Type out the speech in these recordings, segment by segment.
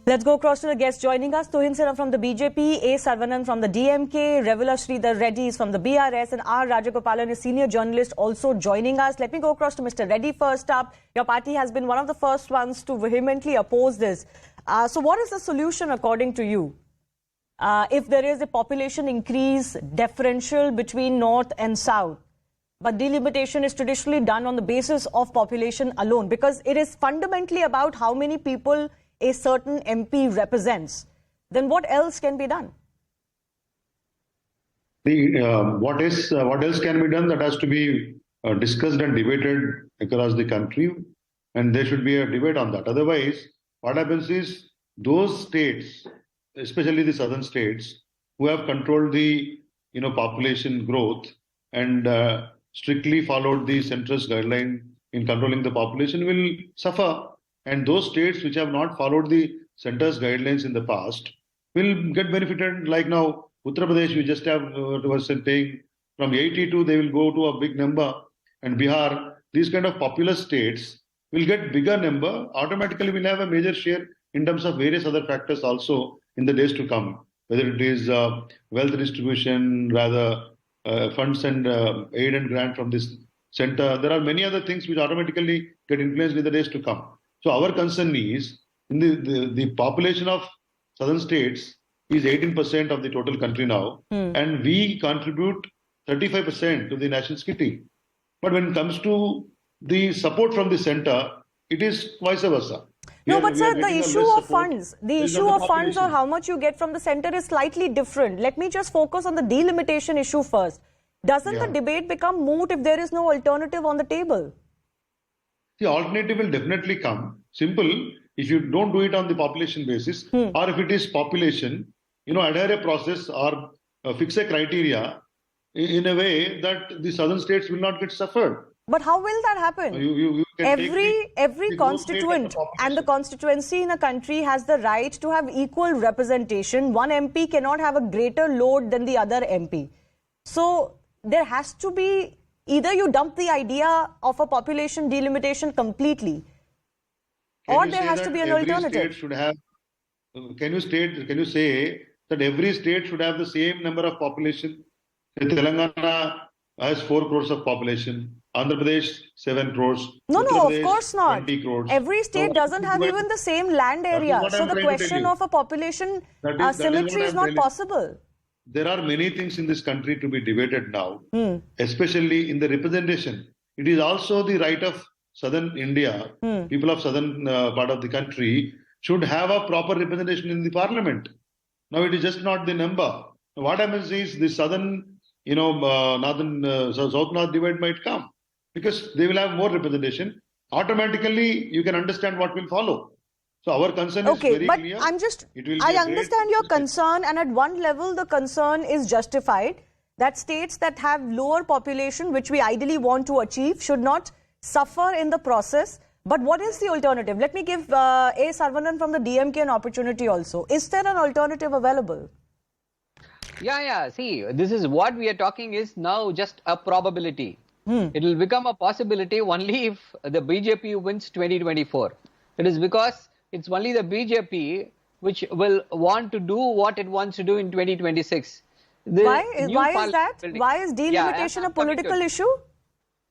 Let's go across to the guests joining us. Tuhin Sinha from the BJP, A. Saravanan from the DMK, Ravula Sridhar Reddy is from the BRS, and R. Rajagopalan is senior journalist also joining us. Let me go across to Mr. Reddy first up. Your party has been one of the first ones to vehemently oppose this. So what is the solution according to you? If there is a population increase differential between North and South, but delimitation is traditionally done on the basis of population alone, because it is fundamentally about how many people a certain MP represents, then what else can be done? What else can be done? That has to be discussed and debated across the country, and there should be a debate on that. Otherwise, what happens is those states, especially the southern states, who have controlled the population growth and strictly followed the centrist guideline in controlling the population, will suffer. And those states which have not followed the center's guidelines in the past will get benefited. Like now, Uttar Pradesh, we just have was saying from 82, they will go to a big number. And Bihar, these kind of populous states will get bigger number. Automatically, will have a major share in terms of various other factors also in the days to come. Whether it is wealth distribution, rather funds and aid and grant from this center. There are many other things which automatically get influenced in the days to come. So our concern is in the population of southern states is 18% of the total country now, and we contribute 35% to the national kitty. But when it comes to the support from the center, it is vice versa. No, but sir, the issue of funds, or how much you get from the center is slightly different. Let me just focus on the delimitation issue first. Doesn't the debate become moot if there is no alternative on the table? The alternative will definitely come. Simple, if you don't do it on the population basis, or if it is population, adhere a process or fix a criteria in a way that the southern states will not get suffered. But how will that happen? Every constituent and the constituency in a country has the right to have equal representation. One MP cannot have a greater load than the other MP. So there has to be, either you dump the idea of a population delimitation completely, or there has to be an alternative. Can you say that every state should have the same number of population? Telangana has 4 crores of population. Andhra Pradesh, 7 crores. No, Pradesh, of course not. 20 crores. Every state doesn't have even the same land area. So the question of a population symmetry is not possible. There are many things in this country to be debated now, especially in the representation. It is also the right of southern India, people of southern part of the country should have a proper representation in the parliament. Now it is just not the number. What happens is the southern, northern, south-north divide might come because they will have more representation. Automatically, you can understand what will follow. So our concern is very clear. I understand your concern, and at one level the concern is justified that states that have lower population, which we ideally want to achieve, should not suffer in the process. But what is the alternative? Let me give A. Saravanan from the DMK an opportunity also. Is there an alternative available? Yeah. See, this is what we are talking is now just a probability. It will become a possibility only if the BJP wins 2024. It is because it's only the BJP which will want to do what it wants to do in 2026. Why is that? Why is delimitation a political issue?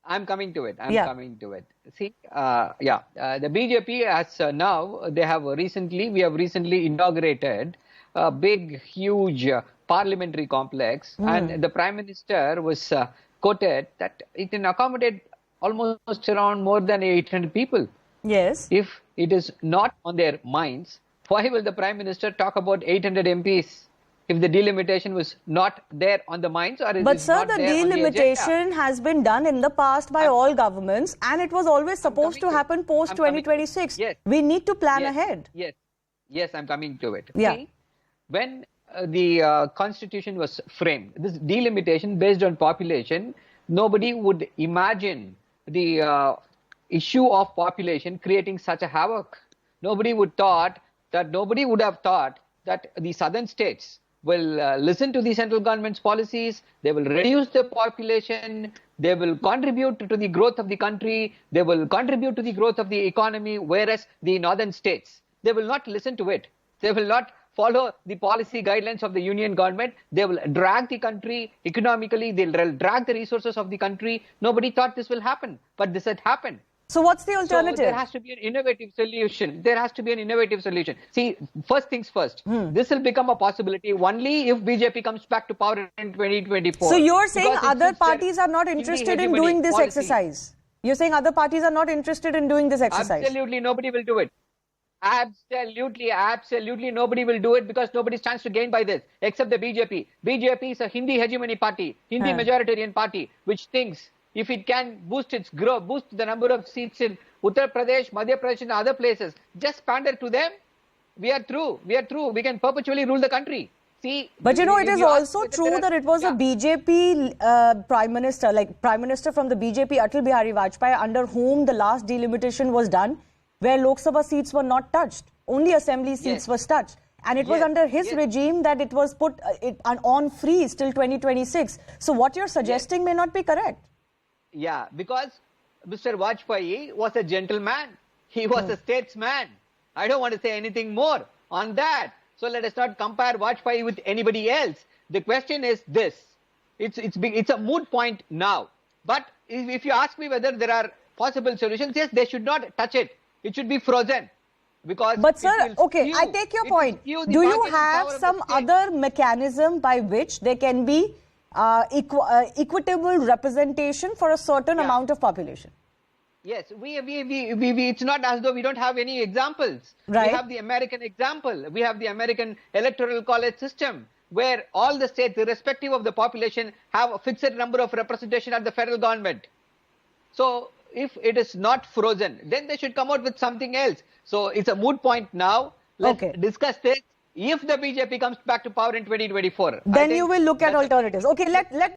I'm coming to it. Coming to it. See, the BJP has now, we have recently inaugurated a big, huge parliamentary complex, and the Prime Minister was quoted that it can accommodate almost around more than 800 people. Yes. If it is not on their minds, why will the Prime Minister talk about 800 MPs? If the delimitation was not there on the minds, or but sir, the delimitation has been done in the past by all governments, and it was always supposed to happen post 2026. Yes. We need to plan ahead. Yes, I'm coming to it. Yeah. See, when the constitution was framed, this delimitation based on population, nobody would imagine the issue of population creating such a havoc. Nobody would have thought that the southern states will listen to the central government's policies, they will reduce the population, they will contribute to the growth of the country, they will contribute to the growth of the economy, whereas the northern states, they will not listen to it. They will not follow the policy guidelines of the union government. They will drag the country economically. They'll drag the resources of the country. Nobody thought this will happen, but this had happened. So what's the alternative? So there has to be an innovative solution. There has to be an innovative solution. See, first things first. This will become a possibility only if BJP comes back to power in 2024. So you're saying other parties are not interested in doing this exercise? You're saying other parties are not interested in doing this exercise? Absolutely, nobody will do it. Absolutely nobody will do it because nobody stands to gain by this except the BJP. BJP is a Hindi hegemony party, Hindi majoritarian party, which thinks if it can boost its growth, boost the number of seats in Uttar Pradesh, Madhya Pradesh and other places, just pander to them. We are through. We can perpetually rule the country. See, but you know, it is also true that it was a BJP Prime Minister, like Prime Minister from the BJP, Atal Bihari Vajpayee, under whom the last delimitation was done, where Lok Sabha seats were not touched. Only assembly seats were touched. And it was under his regime that it was put on freeze till 2026. So what you're suggesting may not be correct. Yeah, because Mr. Vajpayee was a gentleman. He was a statesman. I don't want to say anything more on that. So let us not compare Vajpayee with anybody else. The question is this. It's a moot point now. But if you ask me whether there are possible solutions, yes, they should not touch it. It should be frozen. Because but sir, okay, I take your point. Do you have some other mechanism by which there can be equitable representation for a certain amount of population? Yes, it's not as though we don't have any examples. Right. We have the American example. We have the American electoral college system where all the states, irrespective of the population, have a fixed number of representation at the federal government. So if it is not frozen, then they should come out with something else. So it's a moot point now. Let's discuss this. If the BJP comes back to power in 2024, then you will look at alternatives. Okay, let